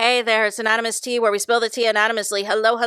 Hey there, it's Anonymous Tea, where we spill the tea anonymously. Hello,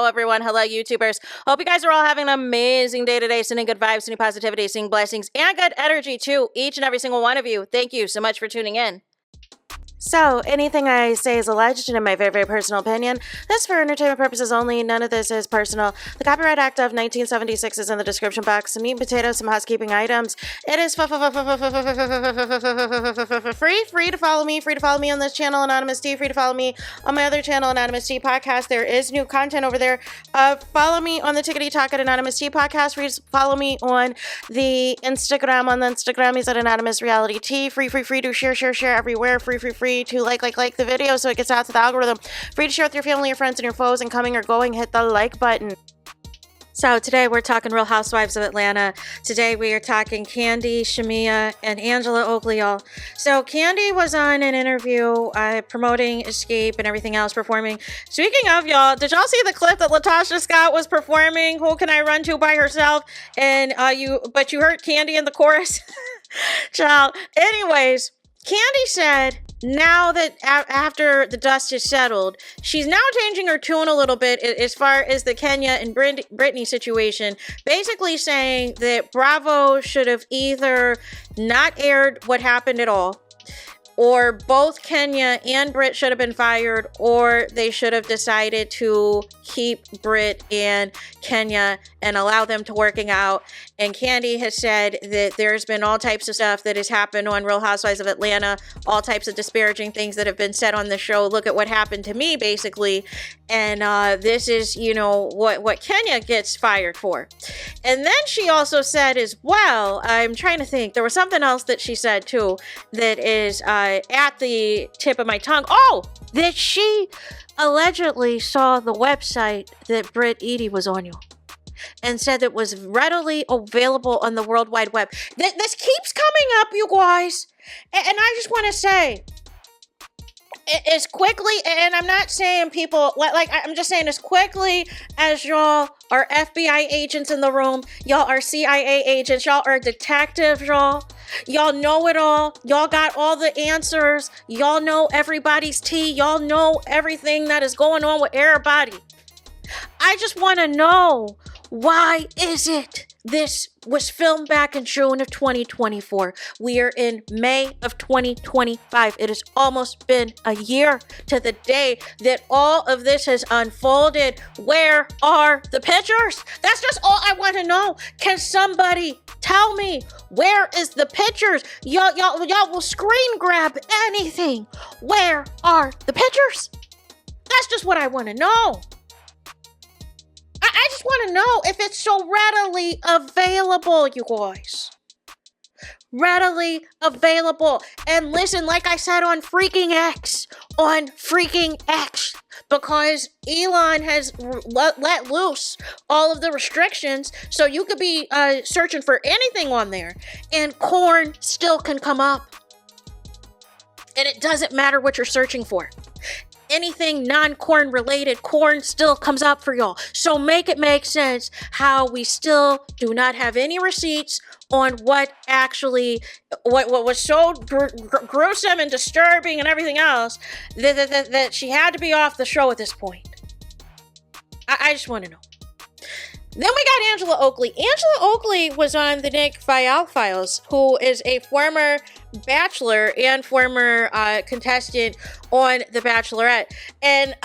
everyone. Hello, YouTubers. Hope you guys are all having an amazing day today, sending good vibes, sending positivity, sending blessings, and good energy to each and every single one of you. Thank you so much for tuning in. So, anything I say is alleged and in my very, very personal opinion. This is for entertainment purposes only. None of this is personal. The Copyright Act of 1976 is in the description box. Some meat and potatoes, some housekeeping items. It is free to follow me. Free to follow me on this channel, Anonymous Tea. Free to follow me on my other channel, Anonymous Tea Podcast. There is new content over there. Follow me on the Tickety Talk at Anonymous Tea Podcast. Free to follow me on the Instagram. On the Instagram, he's at Anonymous Reality Tea. Free to share everywhere. Free to like the video so it gets out to the algorithm. Free to share with your family, your friends, and your foes, and coming or going, hit the like button. So today we're talking Real Housewives of Atlanta. Today we are talking Kandi, Shamia, and Angela Oakley, y'all. So Kandi was on an interview promoting Escape and everything else, performing. Speaking of, y'all, did y'all see the clip that Latasha Scott was performing Who Can I Run To by herself? And you heard Kandi in the chorus? Child. Anyways, Kandi said now that after the dust is settled, she's now changing her tune a little bit as far as the Kenya and Britney situation, basically saying that Bravo should have either not aired what happened at all, or both Kenya and Brit should have been fired, or they should have decided to keep Brit and Kenya and allow them to working out. And Kandi has said that there's been all types of stuff that has happened on Real Housewives of Atlanta, all types of disparaging things that have been said on the show. Look at what happened to me, basically. And this is, what Kenya gets fired for. And then she also said as well, I'm trying to think, there was something else that she said too that is at the tip of my tongue. Oh, that she allegedly saw the website that Brit Eady was on, you, and said it was readily available on the World Wide Web. This keeps coming up, you guys. And I just want to say, as quickly, and I'm not saying people, I'm just saying as quickly as y'all are FBI agents in the room, y'all are CIA agents, y'all are detectives, y'all know it all, y'all got all the answers, y'all know everybody's tea, y'all know everything that is going on with everybody. I just want to know, why is it this was filmed back in June of 2024? We are in May of 2025. It has almost been a year to the day that all of this has unfolded. Where are the pictures? That's just all I want to know. Can somebody tell me, where is the pictures? Y'all will screen grab anything. Where are the pictures? That's just what I want to know. I just want to know if it's so readily available, you guys. Readily available. And listen, like I said on freaking X, because Elon has let loose all of the restrictions, so you could be searching for anything on there, and corn still can come up. And it doesn't matter what you're searching for. Anything non-corn related, corn still comes up for y'all. So make it make sense how we still do not have any receipts on what was so gruesome and disturbing and everything else that she had to be off the show at this point. I just want to know. Then we got Angela Oakley. Angela Oakley was on the Nick Viall Files, who is a former Bachelor and former contestant on The Bachelorette. And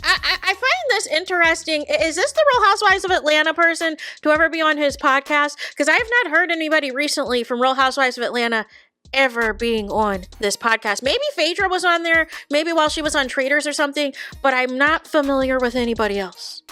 I find this interesting. Is this the Real Housewives of Atlanta person to ever be on his podcast? Because I have not heard anybody recently from Real Housewives of Atlanta ever being on this podcast. Maybe Phaedra was on there, maybe while she was on Traitors or something, but I'm not familiar with anybody else.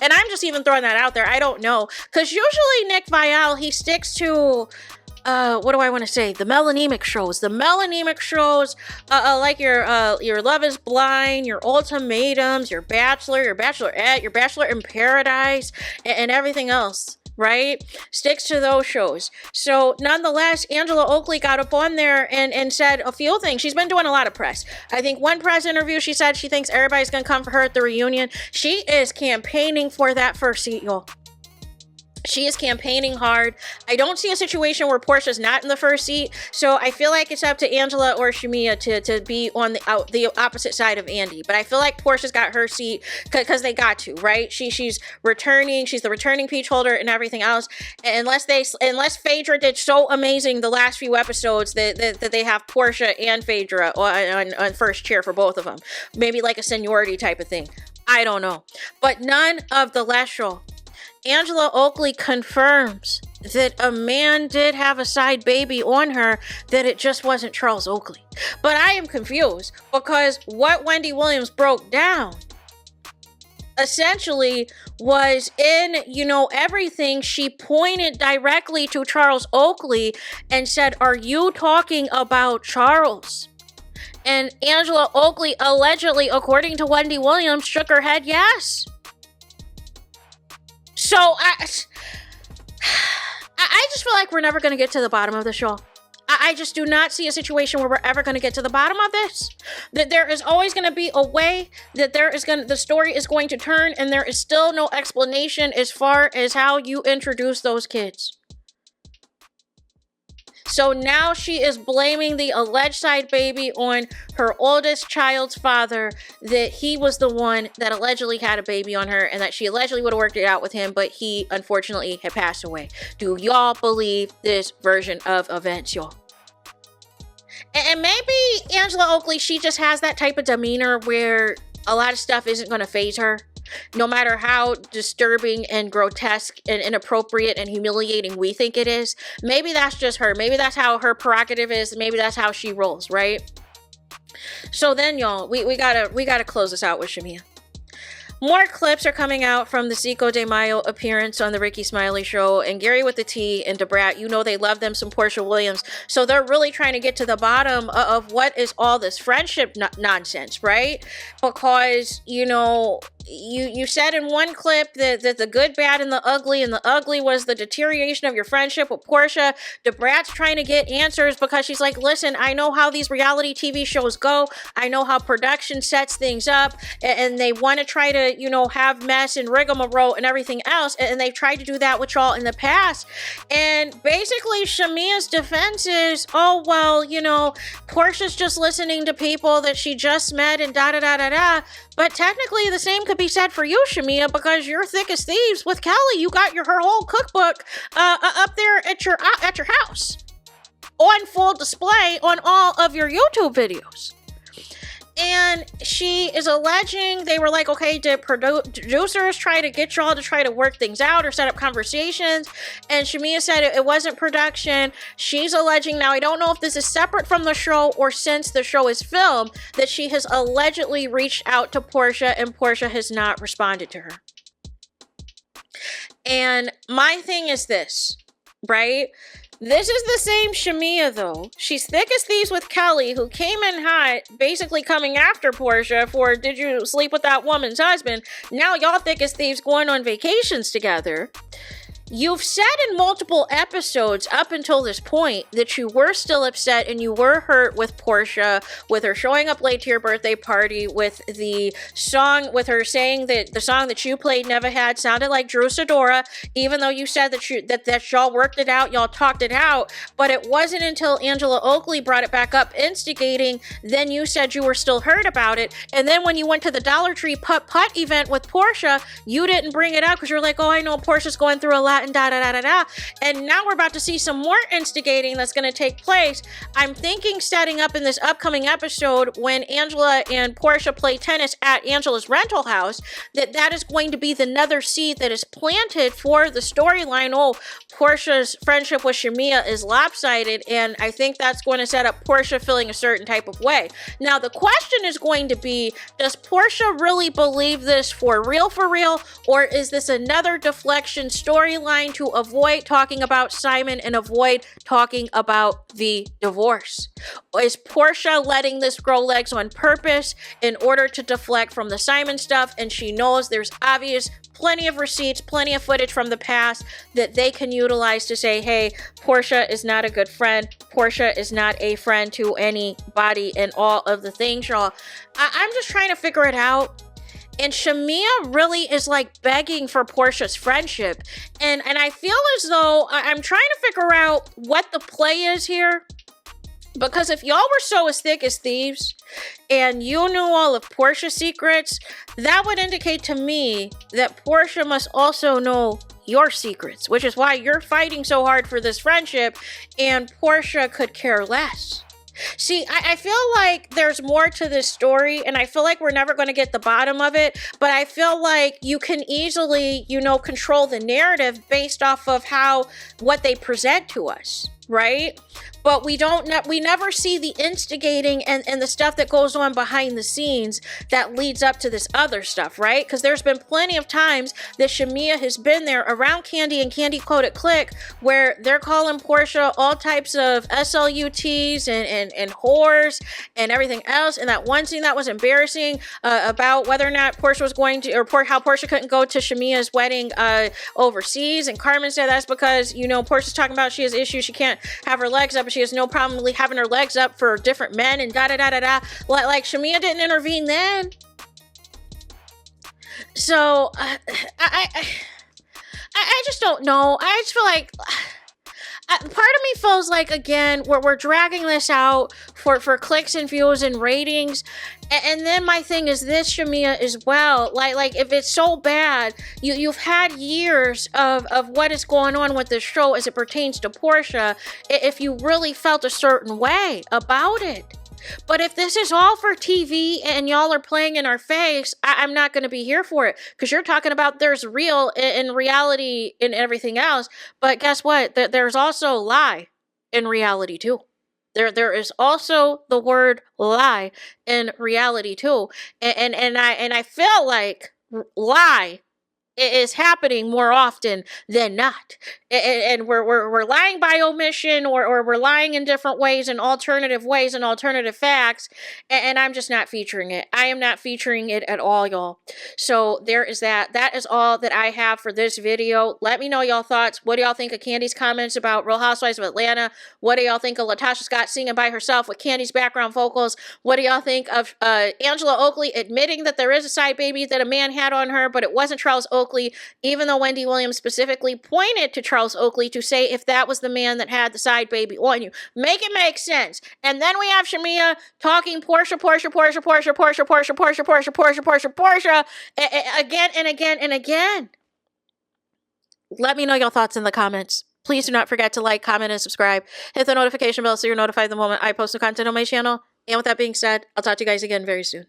And I'm just even throwing that out there. I don't know. Because usually Nick Viall, he sticks to, what do I want to say? The melanemic shows. The melanemic shows, like your Love is Blind, your Ultimatums, your Bachelor, your Bachelorette, your Bachelor in Paradise, and everything else. Right? Sticks to those shows. So nonetheless, Angela Oakley got up on there and said a few things. She's been doing a lot of press. I think one press interview, she said she thinks everybody's going to come for her at the reunion. She is campaigning for that first seat, y'all. She is campaigning hard. I don't see a situation where Porsha's not in the first seat, so I feel like it's up to Angela or Shamia to be on the opposite side of Andy. But I feel like Porsha's got her seat because they got to, right? She's returning. She's the returning peach holder and everything else. Unless Phaedra did so amazing the last few episodes that they have Porsha and Phaedra on first chair for both of them. Maybe like a seniority type of thing. I don't know. But none of the less show. Angela Oakley confirms that a man did have a side baby on her, that it just wasn't Charles Oakley. But I am confused because what Wendy Williams broke down essentially was in, everything. She pointed directly to Charles Oakley and said, "Are you talking about Charles?" And Angela Oakley allegedly, according to Wendy Williams, shook her head yes. So I just feel like we're never going to get to the bottom of the show. I just do not see a situation where we're ever going to get to the bottom of this. That there is always going to be a way that the story is going to turn, and there is still no explanation as far as how you introduce those kids. So now she is blaming the alleged side baby on her oldest child's father, that he was the one that allegedly had a baby on her and that she allegedly would have worked it out with him, but he unfortunately had passed away. Do y'all believe this version of events, y'all? And maybe Angela Oakley, she just has that type of demeanor where a lot of stuff isn't going to faze her. No matter how disturbing and grotesque and inappropriate and humiliating we think it is. Maybe that's just her. Maybe that's how her prerogative is. Maybe that's how she rolls, right? So then, y'all, we gotta close this out with Shamia. More clips are coming out from the Cinco de Mayo appearance on the Ricky Smiley show, and Gary with the T and Debrat, they love them some Porsha Williams. So they're really trying to get to the bottom of what is all this friendship nonsense, right? Because, you said in one clip that the good, bad, and the ugly was the deterioration of your friendship with Porsha. Debrat's trying to get answers because she's like, listen, I know how these reality TV shows go. I know how production sets things up, and they want to try to, have mess and rigmarole and everything else. And they've tried to do that with y'all in the past. And basically, Shamia's defense is, oh, well, Porsha's just listening to people that she just met and da-da-da-da-da. But technically, the same could be said for you, Shamia, because you're thick as thieves with Kelly. You got her whole cookbook up there at your house on full display on all of your YouTube videos. And she is alleging, they were like, okay, did producers try to get y'all to try to work things out or set up conversations? And Shamia said it wasn't production. She's alleging, now I don't know if this is separate from the show or since the show is filmed, that she has allegedly reached out to Porsha and Porsha has not responded to her. And my thing is this, right? This is the same Shamia, though. She's thick as thieves with Kelly, who came in hot, basically coming after Porsha for, did you sleep with that woman's husband? Now y'all thick as thieves going on vacations together. You've said in multiple episodes up until this point that you were still upset and you were hurt with Porsha, with her showing up late to your birthday party, with the song, with her saying that the song that you played, Never Had, sounded like Drew Sidora, even though you said that y'all worked it out, y'all talked it out, but it wasn't until Angela Oakley brought it back up instigating, then you said you were still hurt about it, and then when you went to the Dollar Tree putt-putt event with Porsha, you didn't bring it up because you're like, oh, I know Porsha's going through a lot and da-da-da-da-da. And now we're about to see some more instigating that's going to take place. I'm thinking setting up in this upcoming episode when Angela and Porsha play tennis at Angela's rental house, that is going to be the another seed that is planted for the storyline. Oh, Porsha's friendship with Shamia is lopsided, and I think that's going to set up Porsha feeling a certain type of way. Now, the question is going to be, does Porsha really believe this for real, or is this another deflection storyline to avoid talking about Simon and avoid talking about the divorce? Is Porsha letting this grow legs on purpose in order to deflect from the Simon stuff, and she knows there's obvious plenty of receipts, plenty of footage from the past that they can utilize to say, hey, Porsha is not a good friend. Porsha is not a friend to anybody, and all of the things, y'all. I'm just trying to figure it out. And Shamia really is like begging for Porsha's friendship. And I feel as though I'm trying to figure out what the play is here. Because if y'all were so as thick as thieves and you knew all of Porsha's secrets, that would indicate to me that Porsha must also know your secrets, which is why you're fighting so hard for this friendship and Porsha could care less. See, I feel like there's more to this story, and I feel like we're never going to get the bottom of it, but I feel like you can easily, control the narrative based off of what they present to us, right? But we never see the instigating and the stuff that goes on behind the scenes that leads up to this other stuff, right? Because there's been plenty of times that Shamia has been there around Kandi and Kandi Quote It Click where they're calling Porsha all types of SLUTs and whores and everything else. And that one scene that was embarrassing about whether or not Porsha was going to, or how Porsha couldn't go to Shamia's wedding overseas. And Carmen said that's because, Porsha's talking about she has issues. She can't have her legs up. She has no problem having her legs up for different men and da-da-da-da-da. Like Shamia didn't intervene then. So, I just don't know. I just feel like... part of me feels like, again, we're dragging this out for clicks and views and ratings. And then my thing is this, Shamia, as well. Like if it's so bad, you've had years of what is going on with this show as it pertains to Porsha, if you really felt a certain way about it. But if this is all for TV and y'all are playing in our face, I'm not going to be here for it. Because you're talking about there's real in reality and everything else. But guess what? There's also lie in reality too. There is also the word lie in reality too. And I feel like lie is happening more often than not. And we're lying by omission or we're lying in different ways and alternative ways and alternative facts. And I'm just not featuring it. I am not featuring it at all, y'all. So there is that. That is all that I have for this video. Let me know y'all thoughts. What do y'all think of Kandi's comments about Real Housewives of Atlanta? What do y'all think of Latasha Scott singing by herself with Kandi's background vocals? What do y'all think of Angela Oakley admitting that there is a side baby that a man had on her, but it wasn't Charles Oakley, even though Wendy Williams specifically pointed to Charles Oakley to say if that was the man that had the side baby on you. Make it make sense. And then we have Shamia talking Porsha again and again and again. Let me know your thoughts in the comments. Please do not forget to like, comment, and subscribe. Hit the notification bell so you're notified the moment I post new content on my channel. And with that being said, I'll talk to you guys again very soon.